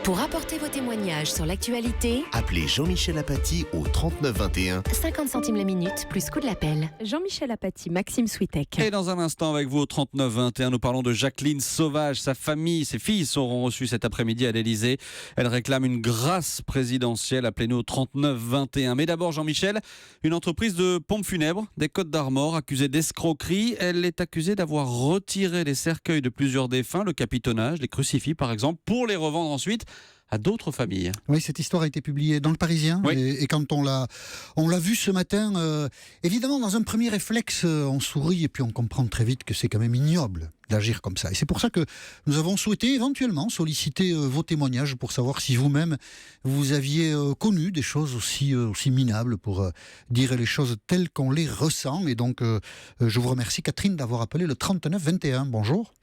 Pour apporter vos témoignages sur l'actualité, appelez Jean-Michel Apathy au 39 21. 50 centimes la minute, plus coût de l'appel. Jean-Michel Apathy, Maxime Switek. Et dans un instant avec vous au 39 21, nous parlons de Jacqueline Sauvage. Sa famille, ses filles seront reçues cet après-midi à l'Elysée. Elle réclame une grâce présidentielle. Appelez-nous au 39 21. Mais d'abord, Jean-Michel, une entreprise de pompes funèbres des Côtes-d'Armor accusée d'escroquerie. Elle est accusée d'avoir retiré les cercueils de plusieurs défunts, le capitonnage, les crucifix par exemple, pour les revendre ensuite à d'autres familles. Oui, cette histoire a été publiée dans Le Parisien. Oui. Et quand on l'a vu ce matin, évidemment, dans un premier réflexe, on sourit et puis on comprend très vite que c'est quand même ignoble d'agir comme ça. Et c'est pour ça que nous avons souhaité éventuellement solliciter vos témoignages pour savoir si vous-même, vous aviez connu des choses aussi minables, pour dire les choses telles qu'on les ressent. Et donc, je vous remercie, Catherine, d'avoir appelé le 39 21. Bonjour.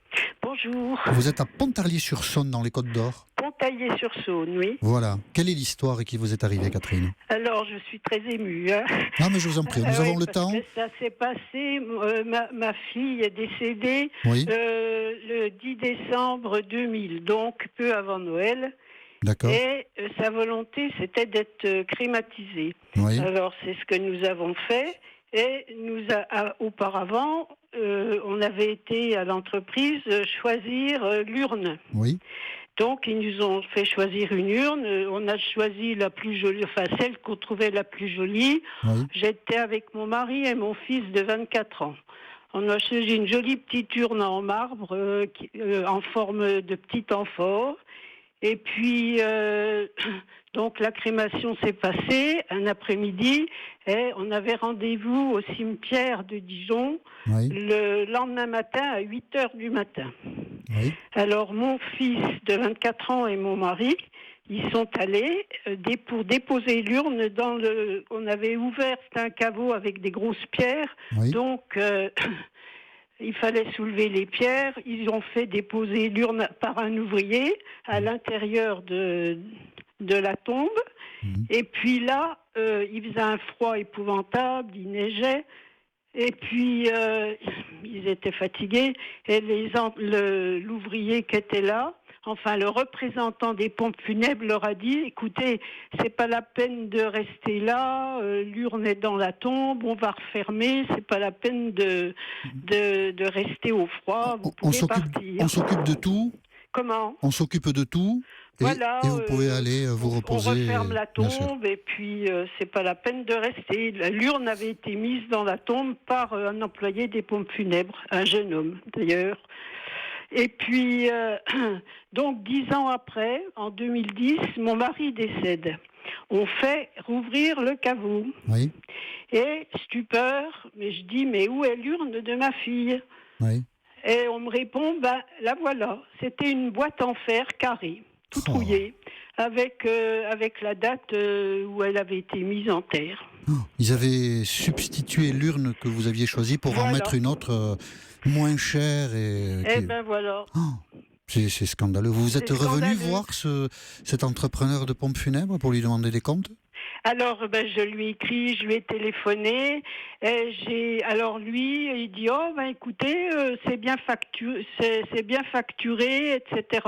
Bonjour. Vous êtes à Pontarlier-sur-Saône, dans les Côtes-d'Or. Pontarlier-sur-Saône, oui. Voilà. Quelle est l'histoire qui vous est arrivée, Catherine ? Alors, je suis très émue. Ah, mais je vous en prie, nous avons le temps. Ça s'est passé, ma fille est décédée Oui. le 10 décembre 2000, donc peu avant Noël. D'accord. Et sa volonté, c'était d'être crématisée. Oui. Alors, c'est ce que nous avons fait. Et auparavant, on avait été à l'entreprise choisir l'urne. Oui. Donc, ils nous ont fait choisir une urne. On a choisi la plus jolie, enfin celle qu'on trouvait la plus jolie. Oui. J'étais avec mon mari et mon fils de 24 ans. On a choisi une jolie petite urne en marbre en forme de petit amphore. Et puis, donc la crémation s'est passée un après-midi et on avait rendez-vous au cimetière de Dijon le lendemain matin à 8h du matin. Oui. Alors mon fils de 24 ans et mon mari, ils sont allés pour déposer l'urne dans le... On avait ouvert, c'était un caveau avec des grosses pierres, donc... il fallait soulever les pierres. Ils ont fait déposer l'urne par un ouvrier à l'intérieur de la tombe. Et puis là, il faisait un froid épouvantable, il neigeait. Et puis, ils étaient fatigués. Et l'ouvrier qui était là, enfin le représentant des pompes funèbres leur a dit, écoutez, c'est pas la peine de rester là, l'urne est dans la tombe, on va refermer, c'est pas la peine de rester au froid, vous pouvez partir. On s'occupe de tout. Comment ? On s'occupe de tout. Voilà, et vous pouvez aller vous reposer. On referme la tombe et puis c'est pas la peine de rester. L'urne avait été mise dans la tombe par un employé des pompes funèbres, un jeune homme d'ailleurs. Et puis, donc 10 ans après, en 2010, mon mari décède. On fait rouvrir le caveau. Oui. Et stupeur, mais je dis, mais où est l'urne de ma fille ? Oui. Et on me répond, la voilà. C'était une boîte en fer carrée, toute rouillée, avec la date où elle avait été mise en terre. Oh, ils avaient substitué l'urne que vous aviez choisie pour en mettre une autre moins chère. Voilà. Oh, c'est scandaleux. Vous êtes revenu voir cet entrepreneur de pompes funèbres pour lui demander des comptes ? Alors, je lui ai écrit, je lui ai téléphoné. Alors lui, il dit écoutez, c'est bien facturé, etc.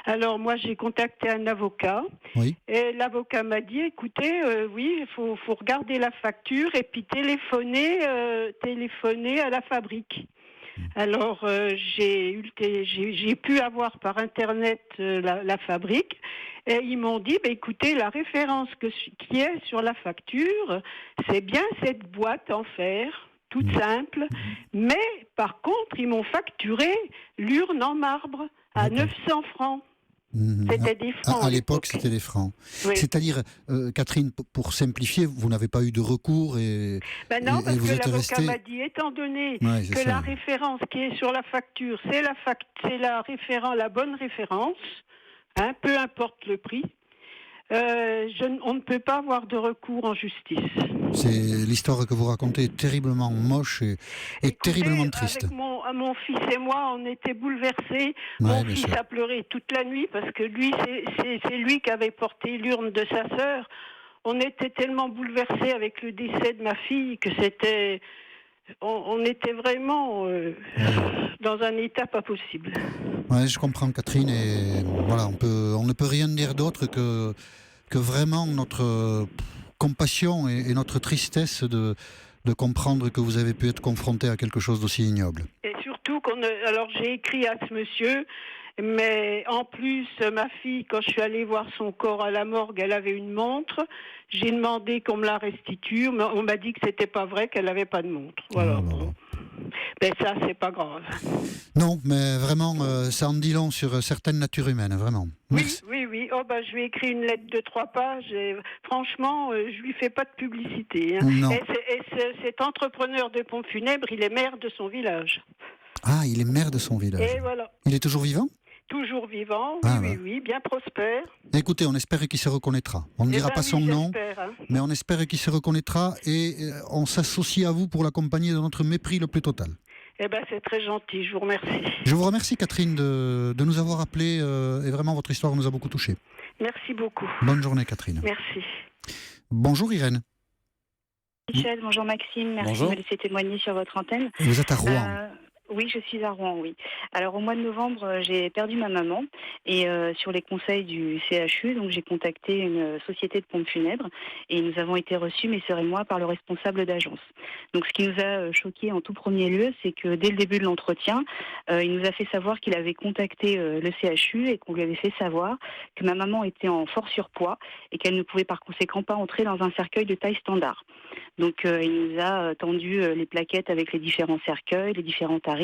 Alors moi, j'ai contacté un avocat. Oui. Et l'avocat m'a dit, écoutez, oui, il faut regarder la facture et puis téléphoner à la fabrique. Alors j'ai pu avoir par internet la fabrique et ils m'ont dit écoutez, la référence qui est sur la facture, c'est bien cette boîte en fer toute simple, mais par contre ils m'ont facturé l'urne en marbre à 900 francs. C'était des francs. À l'époque, c'était des francs. Oui. C'est-à-dire, Catherine, pour simplifier, vous n'avez pas eu de recours et non, parce vous que êtes l'avocat resté... m'a dit, étant donné que la référence qui est sur la facture, c'est la bonne référence, peu importe le prix, on ne peut pas avoir de recours en justice. C'est l'histoire que vous racontez est terriblement moche et terriblement triste. Avec mon fils et moi, on était bouleversés. Mon fils a pleuré toute la nuit parce que lui, c'est lui qui avait porté l'urne de sa sœur. On était tellement bouleversés avec le décès de ma fille que c'était... On était vraiment... dans un état pas possible. Ouais, je comprends, Catherine, et voilà, on ne peut rien dire d'autre que vraiment notre compassion et notre tristesse de comprendre que vous avez pu être confronté à quelque chose d'aussi ignoble. Et surtout, alors j'ai écrit à ce monsieur, mais en plus, ma fille, quand je suis allée voir son corps à la morgue, elle avait une montre. J'ai demandé qu'on me la restitue, mais on m'a dit que c'était pas vrai, qu'elle n'avait pas de montre. Voilà. Oh. Mais ça, c'est pas grave. Non, mais vraiment, ça en dit long sur certaines natures humaines, vraiment. Merci. Oui. Oh, je lui ai écrit une lettre de 3 pages et franchement, je lui fais pas de publicité. Hein. Non. Et cet entrepreneur de pompes funèbres, il est maire de son village. Ah, il est maire de son village. Et voilà. Il est toujours vivant ? Toujours vivant, oui, bien prospère. Écoutez, on espère qu'il se reconnaîtra. On ne dira pas son nom, hein. mais on espère qu'il se reconnaîtra et on s'associe à vous pour l'accompagner dans notre mépris le plus total. C'est très gentil, je vous remercie. Je vous remercie, Catherine, de nous avoir appelés et vraiment votre histoire nous a beaucoup touchés. Merci beaucoup. Bonne journée, Catherine. Merci. Bonjour, Irène. Michel, bonjour Maxime, merci de me laisser témoigner sur votre antenne. Vous êtes à Rouen. Oui, je suis à Rouen, oui. Alors au mois de novembre, j'ai perdu ma maman et sur les conseils du CHU, donc j'ai contacté une société de pompes funèbres et nous avons été reçus, mes sœurs et moi, par le responsable d'agence. Donc ce qui nous a choqué en tout premier lieu, c'est que dès le début de l'entretien, il nous a fait savoir qu'il avait contacté le CHU et qu'on lui avait fait savoir que ma maman était en fort surpoids et qu'elle ne pouvait par conséquent pas entrer dans un cercueil de taille standard. Donc il nous a tendu les plaquettes avec les différents cercueils, les différents tarifs,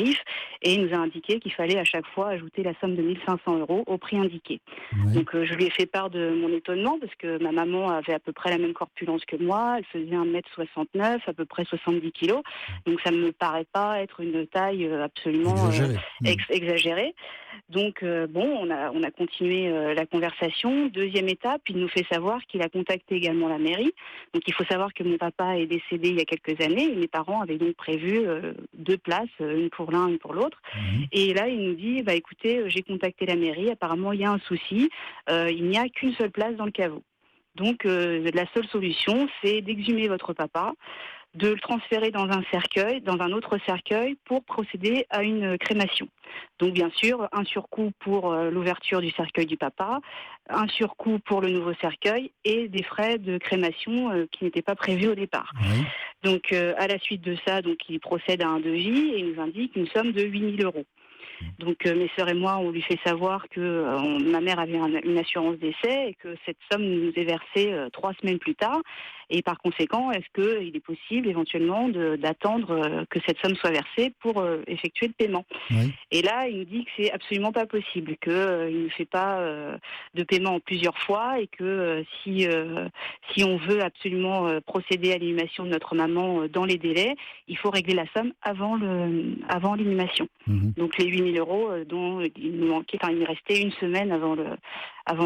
et il nous a indiqué qu'il fallait à chaque fois ajouter la somme de 1 500 € au prix indiqué. Oui. Donc je lui ai fait part de mon étonnement parce que ma maman avait à peu près la même corpulence que moi, elle faisait 1m69, à peu près 70 kg, donc ça ne me paraît pas être une taille absolument exagérée. Donc on a continué la conversation. Deuxième étape, il nous fait savoir qu'il a contacté également la mairie. Donc il faut savoir que mon papa est décédé il y a quelques années et mes parents avaient donc prévu 2 places, une pour l'un, une pour l'autre. Et là, il nous dit, écoutez, j'ai contacté la mairie, apparemment il y a un souci, il n'y a qu'une seule place dans le caveau. Donc la seule solution, c'est d'exhumer votre papa, de le transférer dans un autre cercueil pour procéder à une crémation. Donc bien sûr, un surcoût pour l'ouverture du cercueil du papa, un surcoût pour le nouveau cercueil et des frais de crémation qui n'étaient pas prévus au départ. Oui. Donc à la suite de ça, donc il procède à un devis et il nous indique une somme de 8 000 €. Donc mes sœurs et moi, on lui fait savoir que ma mère avait une assurance décès et que cette somme nous est versée 3 semaines plus tard. Et par conséquent, est-ce qu'il est possible éventuellement d'attendre que cette somme soit versée pour effectuer le paiement ? Oui. Et là, il nous dit que c'est absolument pas possible, qu'il ne fait pas de paiement en plusieurs fois et que si on veut absolument procéder à l'inhumation de notre maman dans les délais, il faut régler la somme avant l'inhumation. Donc les 8 000 € dont il nous manquait, il me restait une semaine avant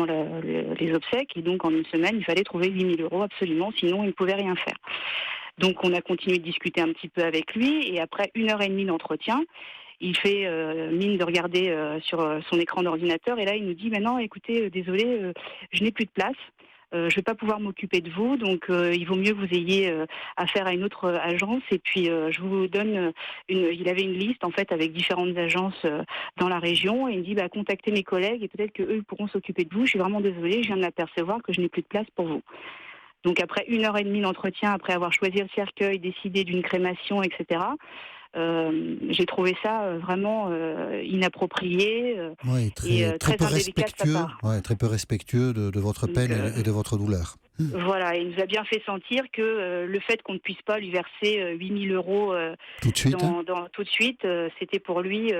les obsèques et donc en une semaine il fallait trouver 8 000 € absolument, sinon il ne pouvait rien faire. Donc on a continué de discuter un petit peu avec lui et après 1h30 d'entretien, il fait mine de regarder sur son écran d'ordinateur et là il nous dit non écoutez désolé je n'ai plus de place. Je ne vais pas pouvoir m'occuper de vous, donc il vaut mieux que vous ayez affaire à une autre agence. Et puis je vous donne il avait une liste en fait avec différentes agences dans la région et il me dit contactez mes collègues et peut-être qu'eux pourront s'occuper de vous. Je suis vraiment désolée, je viens de m'apercevoir que je n'ai plus de place pour vous. Donc après 1h30 d'entretien, après avoir choisi le cercueil, décidé d'une crémation, etc., j'ai trouvé ça vraiment inapproprié et très peu indélicat de sa part. Très peu respectueux de votre peine et de votre douleur. Voilà, il nous a bien fait sentir que le fait qu'on ne puisse pas lui verser 8 000 € tout de suite, tout de suite, c'était pour lui...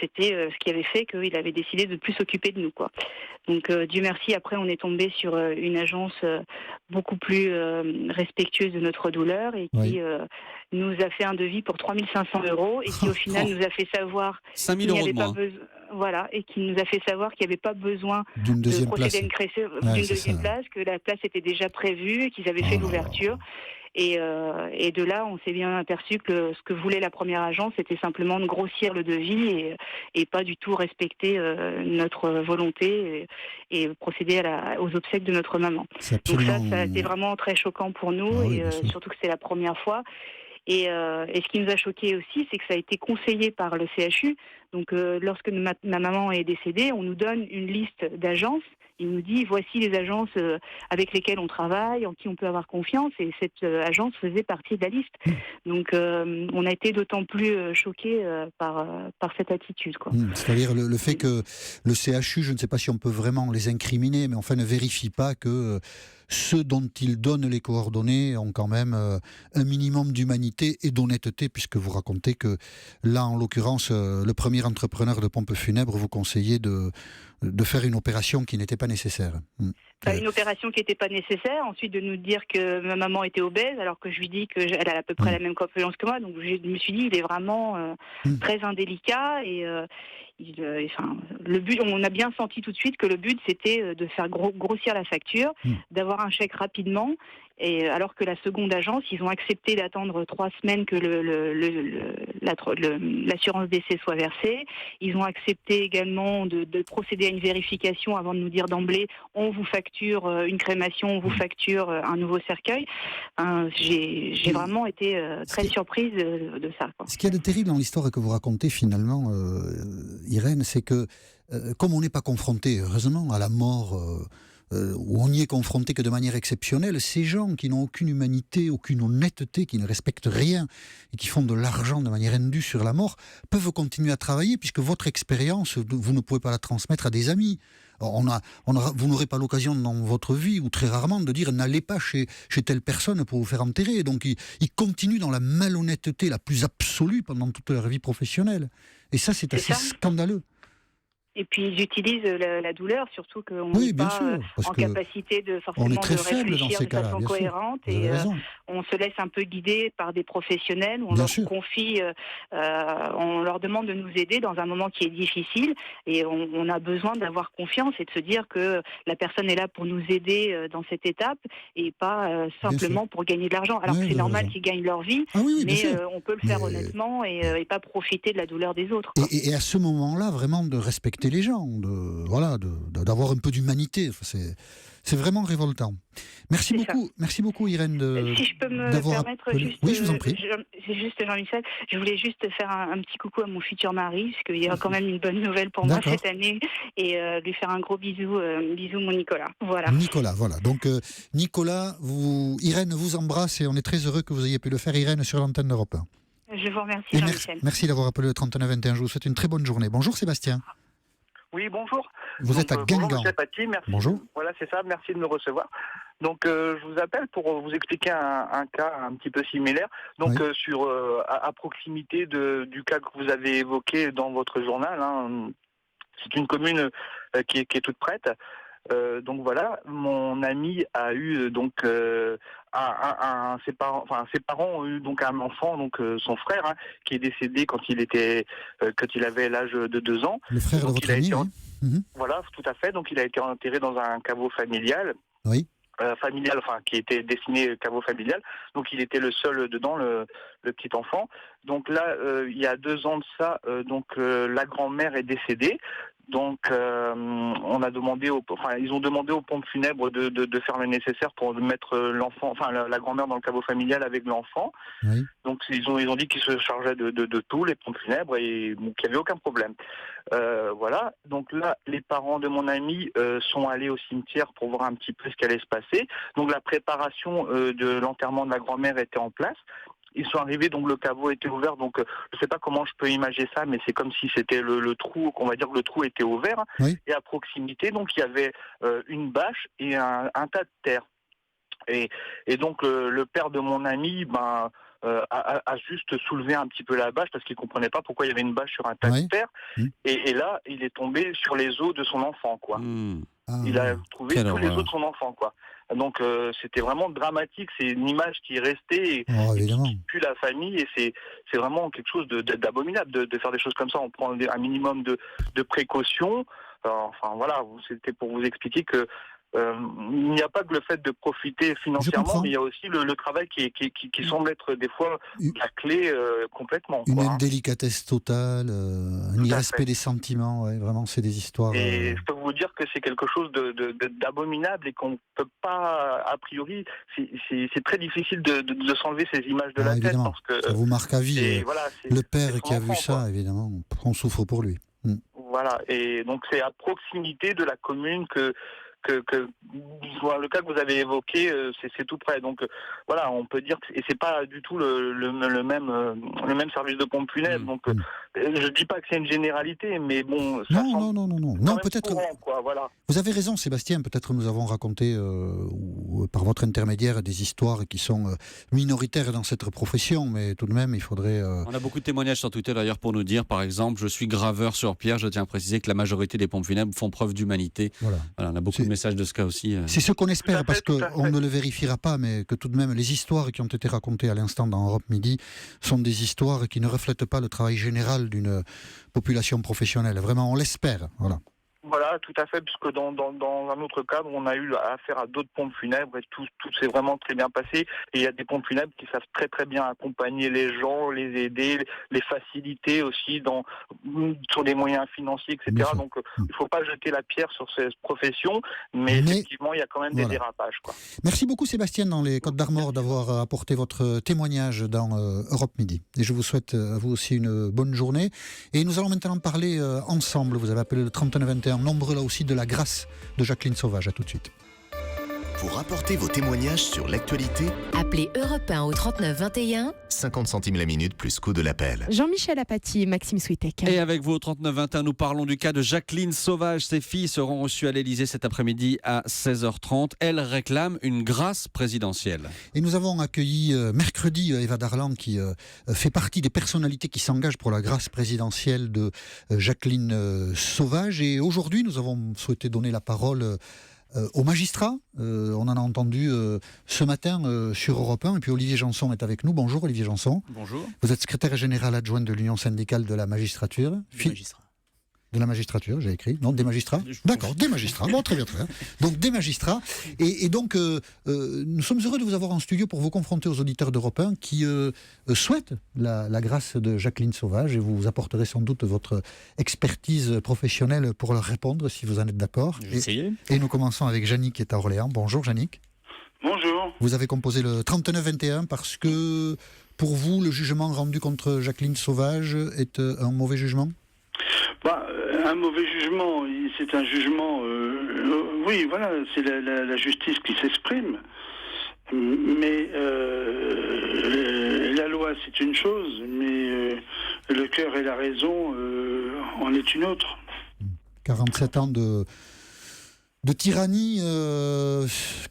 c'était ce qui avait fait qu'il avait décidé de ne plus s'occuper de nous, quoi. Donc Dieu merci, après on est tombé sur une agence beaucoup plus respectueuse de notre douleur et qui nous a fait un devis pour 3 500 € et qui au final nous a fait savoir 5 000 € de moins. Voilà, et qui nous a fait savoir qu'il n'y avait pas besoin d'une deuxième place, que la place était déjà prévue et qu'ils avaient fait l'ouverture. Et de là, on s'est bien aperçu que ce que voulait la première agence, c'était simplement de grossir le devis et pas du tout respecter notre volonté et procéder aux obsèques de notre maman. Donc ça a été vraiment très choquant pour nous, surtout que c'est la première fois. Et ce qui nous a choqué aussi, c'est que ça a été conseillé par le CHU. Donc, lorsque ma maman est décédée, on nous donne une liste d'agences. Il nous dit, voici les agences avec lesquelles on travaille, en qui on peut avoir confiance, et cette agence faisait partie de la liste. Donc, on a été d'autant plus choqués par cette attitude, quoi. C'est-à-dire le fait que le CHU, je ne sais pas si on peut vraiment les incriminer, mais enfin ne vérifie pas que ceux dont ils donnent les coordonnées ont quand même un minimum d'humanité et d'honnêteté, puisque vous racontez que là, en l'occurrence, le premier entrepreneur de pompes funèbres vous conseillait de faire une opération qui n'était pas nécessaire. Une opération qui n'était pas nécessaire, ensuite de nous dire que ma maman était obèse, alors que je lui dis qu'elle a à peu près la même corpulence que moi, donc je me suis dit, il est vraiment très indélicat, et le but, on a bien senti tout de suite que le but c'était de faire grossir la facture, d'avoir un chèque rapidement, et alors que la seconde agence, ils ont accepté d'attendre 3 semaines que l'assurance décès soit versée. Ils ont accepté également de procéder à une vérification avant de nous dire d'emblée, on vous facture une crémation, on vous facture un nouveau cercueil. J'ai vraiment été très surprise de ça, quoi. Ce qu'il y a de terrible dans l'histoire que vous racontez finalement, Irène, c'est que comme on n'est pas confronté, heureusement, à la mort, où on n'y est confronté que de manière exceptionnelle, ces gens qui n'ont aucune humanité, aucune honnêteté, qui ne respectent rien et qui font de l'argent de manière indue sur la mort, peuvent continuer à travailler, puisque votre expérience, vous ne pouvez pas la transmettre à des amis. Vous n'aurez pas l'occasion dans votre vie, ou très rarement, de dire n'allez pas chez telle personne pour vous faire enterrer. Donc ils continuent dans la malhonnêteté la plus absolue pendant toute leur vie professionnelle. Et ça, c'est assez scandaleux. Et puis ils utilisent la douleur, surtout qu'on n'est pas en capacité de forcément de réfléchir de façon cohérente, et on se laisse un peu guider par des professionnels, on leur confie, on leur demande de nous aider dans un moment qui est difficile, et on a besoin d'avoir confiance et de se dire que la personne est là pour nous aider dans cette étape, et pas simplement pour gagner de l'argent. Alors que c'est normal qu'ils gagnent leur vie, mais on peut le faire honnêtement et pas profiter de la douleur des autres. Et à ce moment-là, vraiment de respecter les gens, d'avoir un peu d'humanité. C'est vraiment révoltant. Merci beaucoup Irène. Si je peux me permettre, oui, je vous en prie. Juste Jean-Michel, je voulais juste faire un petit coucou à mon futur mari, parce qu'il y a quand même une bonne nouvelle pour moi cette année, et lui faire un gros bisou, mon Nicolas. Voilà. Nicolas, voilà. Donc Nicolas, Irène vous embrasse, et on est très heureux que vous ayez pu le faire, Irène, sur l'antenne d'Europe 1. Je vous remercie, Jean-Michel. Merci d'avoir appelé le 3921. Je vous souhaite une très bonne journée. Bonjour Sébastien. Oui, bonjour. Vous êtes à Guingamp. Bonjour, Paty, merci. Bonjour. Voilà, c'est ça, merci de me recevoir. Donc, je vous appelle pour vous expliquer un cas un petit peu similaire. Donc, à proximité du cas que vous avez évoqué dans votre journal, c'est une commune qui est toute prête. Donc voilà, mon ami a eu ses parents ont eu donc un enfant, donc son frère, qui est décédé quand il avait l'âge de 2 ans. Le frère de votre ami, Voilà, tout à fait. Donc il a été enterré dans un caveau familial. Oui. Qui était destiné caveau familial. Donc il était le seul dedans, le petit enfant. Donc là, il y a 2 ans de ça, la grand-mère est décédée. Donc, ils ont demandé aux pompes funèbres de faire le nécessaire pour mettre l'enfant, la grand-mère dans le caveau familial avec l'enfant. Oui. Donc, ils ont dit qu'ils se chargeaient de tout, les pompes funèbres, et qu'il n'y avait aucun problème. Voilà. Donc là, les parents de mon ami sont allés au cimetière pour voir un petit peu ce qui allait se passer. Donc, la préparation de l'enterrement de la grand-mère était en place. Ils sont arrivés, donc le caveau était ouvert, donc je ne sais pas comment je peux imaginer ça, mais c'est comme si c'était le trou, qu'on va dire que le trou était ouvert, et à proximité, donc il y avait une bâche et un tas de terre. Et donc le père de mon ami, a juste soulevé un petit peu la bâche parce qu'il ne comprenait pas pourquoi il y avait une bâche sur un tas de terre, et là, il est tombé sur les os de son enfant, quoi. Il a trouvé tous les os de son enfant, quoi. Donc c'était vraiment dramatique, c'est une image qui est restée et qui pue la famille, et c'est vraiment quelque chose d'abominable de faire des choses comme ça. On prend un minimum de précautions. Voilà, c'était pour vous expliquer que il n'y a pas que le fait de profiter financièrement, mais il y a aussi le travail qui semble être des fois la clé complètement. Une indélicatesse totale, un irrespect des sentiments, ouais, vraiment, c'est des histoires... Et je peux vous dire que c'est quelque chose d'abominable et qu'on ne peut pas, a priori, c'est très difficile de s'enlever ces images de la tête. Parce que, ça vous marque à vie. Voilà, le père qui a vu ça, évidemment, on souffre pour lui. Voilà, et donc c'est à proximité de la commune que le cas que vous avez évoqué, c'est tout près. Donc voilà, on peut dire que c'est pas du tout le même service de pompe funèbre. Donc je dis pas que c'est une généralité, mais bon. Ça non, peut-être. Courant, quoi, voilà. Vous avez raison, Sébastien. Peut-être nous avons raconté ou par votre intermédiaire des histoires qui sont minoritaires dans cette profession, mais tout de même, il faudrait. On a beaucoup de témoignages sur Twitter d'ailleurs pour nous dire, par exemple, je suis graveur sur pierre. Je tiens à préciser que la majorité des pompes funèbres font preuve d'humanité. Voilà, on a beaucoup de messages de ce cas aussi. C'est ce qu'on espère, parce qu'on ne le vérifiera pas, mais que tout de même, les histoires qui ont été racontées à l'instant dans Europe Midi sont des histoires qui ne reflètent pas le travail général d'une population professionnelle. Vraiment, on l'espère. Voilà, tout à fait, puisque dans un autre cadre, on a eu affaire à d'autres pompes funèbres et tout s'est vraiment très bien passé. Et il y a des pompes funèbres qui savent très très bien accompagner les gens, les aider, les faciliter aussi sur des moyens financiers, etc. Donc il ne faut pas jeter la pierre sur cette profession, mais effectivement, il y a quand même des dérapages. Merci beaucoup Sébastien dans les Côtes d'Armor d'avoir apporté votre témoignage dans Europe Midi. Et je vous souhaite à vous aussi une bonne journée. Et nous allons maintenant parler ensemble. Vous avez appelé le 3921. Nombre là aussi de la grâce de Jacqueline Sauvage. À tout de suite. Pour apporter vos témoignages sur l'actualité, appelez Europe 1 au 39 21. 50 centimes la minute plus coût de l'appel. Jean-Michel Apathy et Maxime Switek. Et avec vous au 39 21, nous parlons du cas de Jacqueline Sauvage. Ses filles seront reçues à l'Élysée cet après-midi à 16h30. Elles réclament une grâce présidentielle. Et nous avons accueilli mercredi Eva Darlan qui fait partie des personnalités qui s'engagent pour la grâce présidentielle de Jacqueline Sauvage. Et aujourd'hui, nous avons souhaité donner la parole aux magistrats. On en a entendu ce matin sur Europe 1. Et puis Olivier Janson est avec nous. Bonjour Olivier Janson. Bonjour. Vous êtes secrétaire général adjoint de l'Union syndicale de la magistrature. De la magistrature, j'ai écrit. Non, des magistrats. D'accord, des magistrats. Bon, très bien, très bien. Donc, des magistrats. Et donc, nous sommes heureux de vous avoir en studio pour vous confronter aux auditeurs d'Europe 1 qui souhaitent la grâce de Jacqueline Sauvage. Et vous apporterez sans doute votre expertise professionnelle pour leur répondre, si vous en êtes d'accord. Je vais essayer. Et nous commençons avec Jannick qui est à Orléans. Bonjour, Jannick. Bonjour. Vous avez composé le 39-21 parce que, pour vous, le jugement rendu contre Jacqueline Sauvage est un mauvais jugement ? Un mauvais jugement, c'est un jugement... oui, voilà, c'est la justice qui s'exprime. Mais la loi, c'est une chose, mais le cœur et la raison en est une autre. 47 ans de tyrannie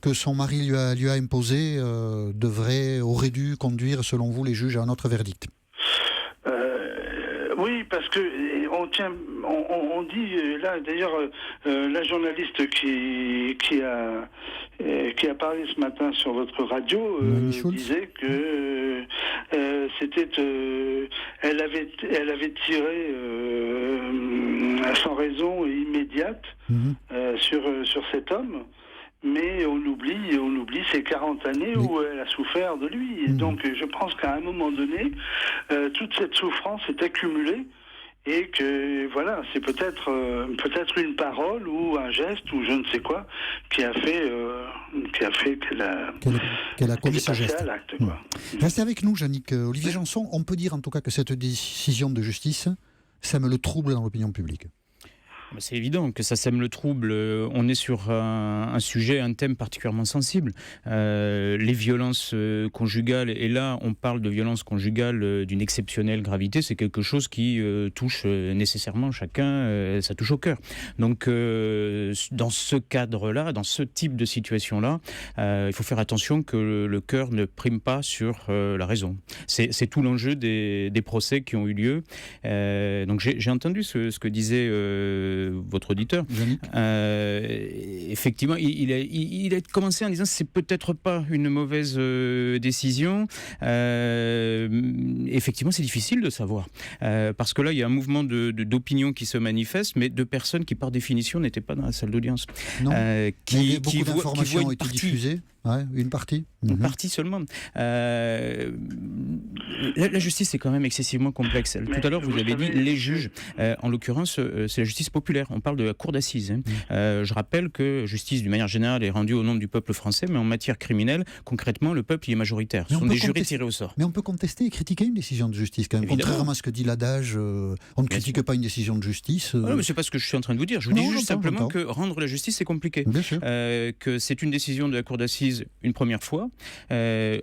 que son mari lui a imposé aurait dû conduire, selon vous, les juges à un autre verdict. Oui, parce que on dit là, d'ailleurs, la journaliste qui a parlé ce matin sur votre radio disait que c'était, elle avait tiré sans raison immédiate sur cet homme. Mais on oublie ces 40 années où elle a souffert de lui. Et donc je pense qu'à un moment donné, toute cette souffrance est accumulée et que voilà, c'est peut-être une parole ou un geste ou je ne sais quoi qui a fait qu'elle a commis ce geste. À l'acte, Restez avec nous, Jannick. Olivier Janson, on peut dire en tout cas que cette décision de justice sème le trouble dans l'opinion publique. C'est évident que ça sème le trouble. On est sur un sujet, un thème particulièrement sensible. Les violences conjugales, et là on parle de violences conjugales d'une exceptionnelle gravité, c'est quelque chose qui touche nécessairement chacun, ça touche au cœur. Donc dans ce cadre-là, dans ce type de situation-là, il faut faire attention que le cœur ne prime pas sur la raison. C'est tout l'enjeu des procès qui ont eu lieu. Donc j'ai entendu ce que disait votre auditeur. Effectivement, il a commencé en disant c'est peut-être pas une mauvaise décision. Effectivement, c'est difficile de savoir. Parce que là, il y a un mouvement d'opinion qui se manifeste, mais de personnes qui, par définition, n'étaient pas dans la salle d'audience. Beaucoup d'informations ont été diffusées. Ouais, une partie. Une partie seulement. La justice est quand même excessivement complexe. Tout à l'heure, vous avez dit les juges. En l'occurrence, c'est la justice populaire. On parle de la cour d'assises. Je rappelle que la justice, d'une manière générale, est rendue au nom du peuple français, mais en matière criminelle, concrètement, le peuple y est majoritaire. Ce sont des jurés tirés au sort. Mais on peut contester et critiquer une décision de justice, quand même. Contrairement à ce que dit l'adage, on ne critique pas une décision de justice. Non, mais c'est pas ce que je suis en train de vous dire. Je vous dis juste simplement que rendre la justice, c'est compliqué. Que c'est une décision de la cour d'assises une première fois,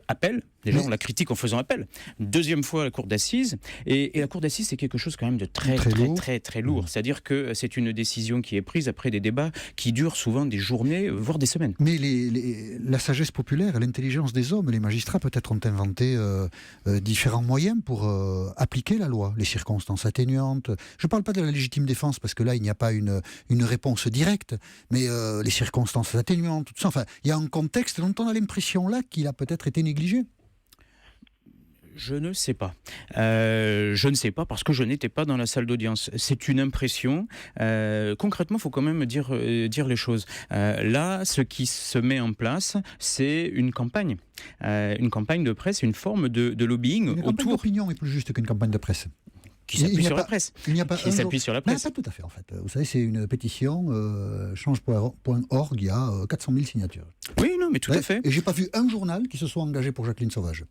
appel. Déjà, on la critique en faisant appel. Deuxième fois, la cour d'assises. Et la cour d'assises, c'est quelque chose quand même de très lourd. C'est-à-dire que c'est une décision qui est prise après des débats qui durent souvent des journées, voire des semaines. Mais la sagesse populaire et l'intelligence des hommes, les magistrats peut-être ont inventé différents moyens pour appliquer la loi, les circonstances atténuantes. Je ne parle pas de la légitime défense, parce que là, il n'y a pas une réponse directe, mais les circonstances atténuantes, tout ça. Enfin, il y a un contexte dont on a l'impression là qu'il a peut-être été négligé. Je ne sais pas. Je ne sais pas parce que je n'étais pas dans la salle d'audience. C'est une impression. Concrètement, il faut quand même dire les choses. Là, ce qui se met en place, c'est une campagne. Une campagne de presse, une forme de lobbying autour. Une campagne d'opinion est plus juste qu'une campagne de presse. Qui s'appuie sur la presse. Qui s'appuie sur la presse. Non, pas tout à fait, en fait. Vous savez, c'est une pétition, change.org, il y a 400 000 signatures. Oui, non, mais tout à fait. Et j'ai pas vu un journal qui se soit engagé pour Jacqueline Sauvage.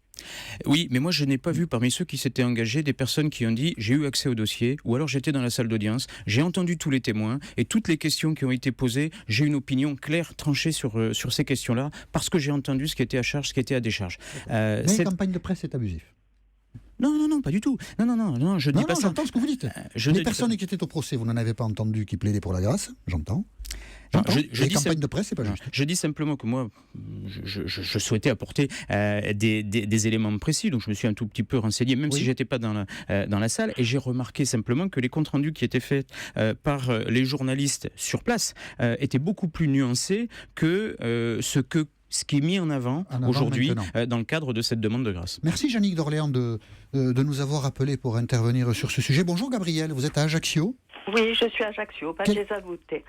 Oui, mais moi, je n'ai pas vu parmi ceux qui s'étaient engagés des personnes qui ont dit « j'ai eu accès au dossier » ou alors « j'étais dans la salle d'audience, j'ai entendu tous les témoins et toutes les questions qui ont été posées, j'ai une opinion claire, tranchée sur ces questions-là parce que j'ai entendu ce qui était à charge, ce qui était à décharge. Mais une campagne de presse est abusif. Non, pas du tout. Non, je dis pas ça. J'entends ce que vous dites. Les personnes qui étaient au procès, vous n'en avez pas entendu qui plaidaient pour la grâce, j'entends. Les campagnes de presse, c'est pas juste. Je dis simplement que moi, je souhaitais apporter des éléments précis, donc je me suis un tout petit peu renseigné, même si j'étais pas dans la salle, et j'ai remarqué simplement que les comptes rendus qui étaient faits par les journalistes sur place étaient beaucoup plus nuancés que ce qui est mis en avant aujourd'hui dans le cadre de cette demande de grâce. Merci Yannick d'Orléans de nous avoir appelé pour intervenir sur ce sujet. Bonjour Gabriel, vous êtes à Ajaccio ? Oui, je suis à Ajaccio, Pace Salute.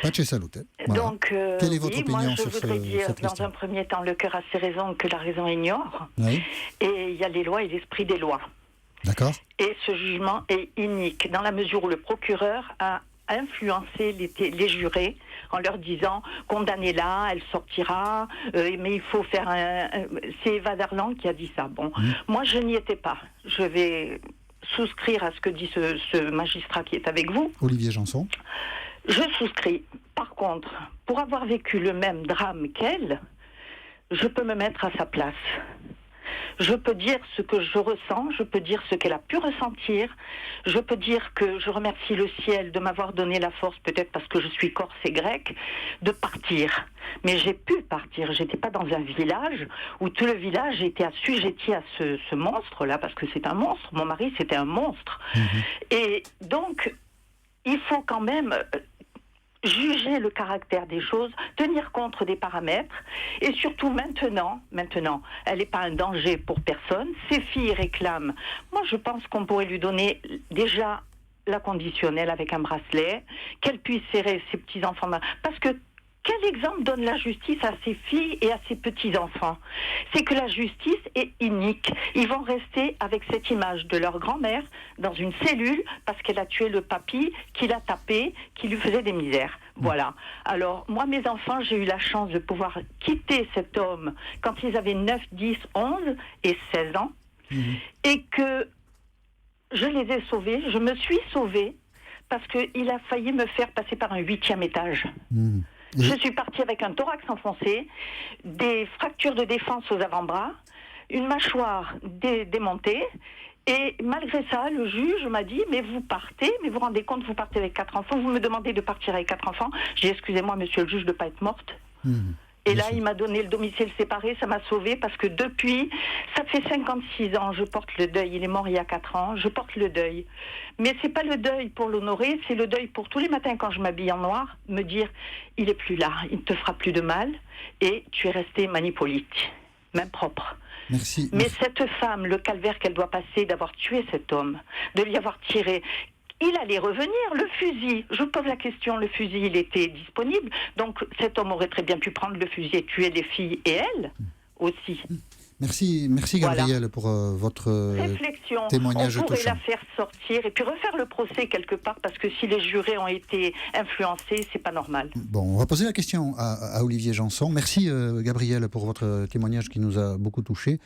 Pace Salute. Voilà. Donc, quelle est votre opinion sur je voudrais dire, dans un premier temps, le cœur a ses raisons que la raison ignore. Oui. Et il y a les lois et l'esprit des lois. D'accord. Et ce jugement est inique, dans la mesure où le procureur a influencé les jurés en leur disant condamnez-la, elle sortira, mais il faut faire c'est Eva Darlan qui a dit ça. Bon, moi je n'y étais pas. Je vais souscrire à ce que dit ce magistrat qui est avec vous. Olivier Janson. Je souscris. Par contre, pour avoir vécu le même drame qu'elle, je peux me mettre à sa place. Je peux dire ce que je ressens, je peux dire ce qu'elle a pu ressentir, je peux dire que je remercie le ciel de m'avoir donné la force, peut-être parce que je suis corse et grecque, de partir. Mais j'ai pu partir, j'étais pas dans un village où tout le village était assujetti à ce monstre-là, parce que c'est un monstre, mon mari c'était un monstre. Et donc, il faut quand même juger le caractère des choses, tenir compte des paramètres, et surtout maintenant, elle n'est pas un danger pour personne. Ses filles réclament. Moi, je pense qu'on pourrait lui donner déjà la conditionnelle avec un bracelet, qu'elle puisse serrer ses petits-enfants. Parce que quel exemple donne la justice à ses filles et à ses petits-enfants? C'est que la justice est inique. Ils vont rester avec cette image de leur grand-mère dans une cellule parce qu'elle a tué le papy, qui l'a tapé, qui lui faisait des misères. Voilà. Alors, moi, mes enfants, j'ai eu la chance de pouvoir quitter cet homme quand ils avaient 9, 10, 11 et 16 ans. Et que je les ai sauvés. Je me suis sauvée parce qu'il a failli me faire passer par un 8e étage. Je suis partie avec un thorax enfoncé, des fractures de défense aux avant-bras, une mâchoire démontée, et malgré ça, le juge m'a dit « mais vous partez, mais vous vous rendez compte, vous partez avec 4 enfants, vous me demandez de partir avec 4 enfants ?» J'ai dit « excusez-moi, monsieur le juge, de ne pas être morte. Et là, il m'a donné le domicile séparé, ça m'a sauvée parce que depuis, ça fait 56 ans, je porte le deuil. Il est mort il y a 4 ans, je porte le deuil. Mais c'est pas le deuil pour l'honorer, c'est le deuil pour tous les matins quand je m'habille en noir, me dire, il est plus là, il ne te fera plus de mal et tu es resté manipolite, même propre. Merci. Mais cette femme, le calvaire qu'elle doit passer d'avoir tué cet homme, de lui avoir tiré... Il allait revenir, le fusil. Je pose la question, le fusil, il était disponible. Donc cet homme aurait très bien pu prendre le fusil et tuer les filles et elle aussi. Merci Gabrielle, voilà, pour votre réflexion. Témoignage on pourrait touchant. La faire sortir et puis refaire le procès quelque part parce que si les jurés ont été influencés, c'est pas normal. Bon, on va poser la question à Olivier Janson. Merci Gabrielle pour votre témoignage qui nous a beaucoup touchés.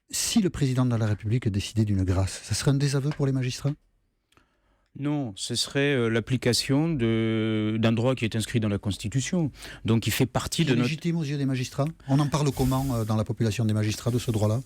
Si le président de la République décidait d'une grâce, ça serait un désaveu pour les magistrats ? Non, ce serait l'application d'un droit qui est inscrit dans la Constitution. Donc il fait partie de notre... légitime aux yeux des magistrats ? On en parle comment dans la population des magistrats de ce droit-là ?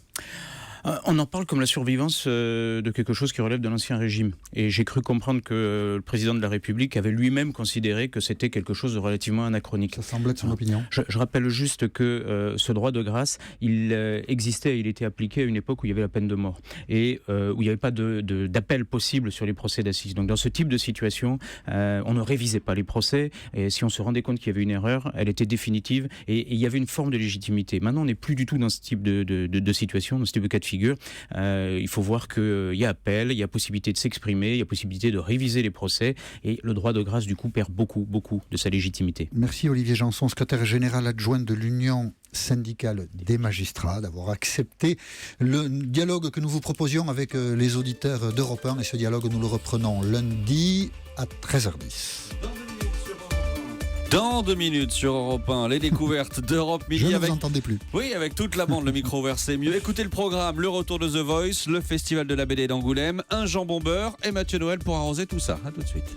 On en parle comme la survivance de quelque chose qui relève de l'ancien régime. Et j'ai cru comprendre que le président de la République avait lui-même considéré que c'était quelque chose de relativement anachronique. Ça semble être son opinion. Je rappelle juste que ce droit de grâce, il existait, il était appliqué à une époque où il y avait la peine de mort et où il n'y avait pas d'appel possible sur les procès d'assises. Donc dans ce type de situation, on ne révisait pas les procès et si on se rendait compte qu'il y avait une erreur, elle était définitive et il y avait une forme de légitimité. Maintenant, on n'est plus du tout dans ce type de situation, dans ce type de cas de figure. Il faut voir qu'il y a appel, il y a possibilité de s'exprimer, il y a possibilité de réviser les procès et le droit de grâce du coup perd beaucoup de sa légitimité. Merci Olivier Janson, secrétaire général adjoint de l'Union syndicale des magistrats, d'avoir accepté le dialogue que nous vous proposions avec les auditeurs d'Europe 1 et ce dialogue nous le reprenons lundi à 13h10. Dans 2 minutes sur Europe 1, les découvertes d'Europe Midi. Je ne vous entendais plus. Oui, avec toute la bande, le micro ouvert, c'est mieux. Écoutez le programme, le retour de The Voice, le festival de la BD d'Angoulême, un jambon beurre et Mathieu Noël pour arroser tout ça. À tout de suite.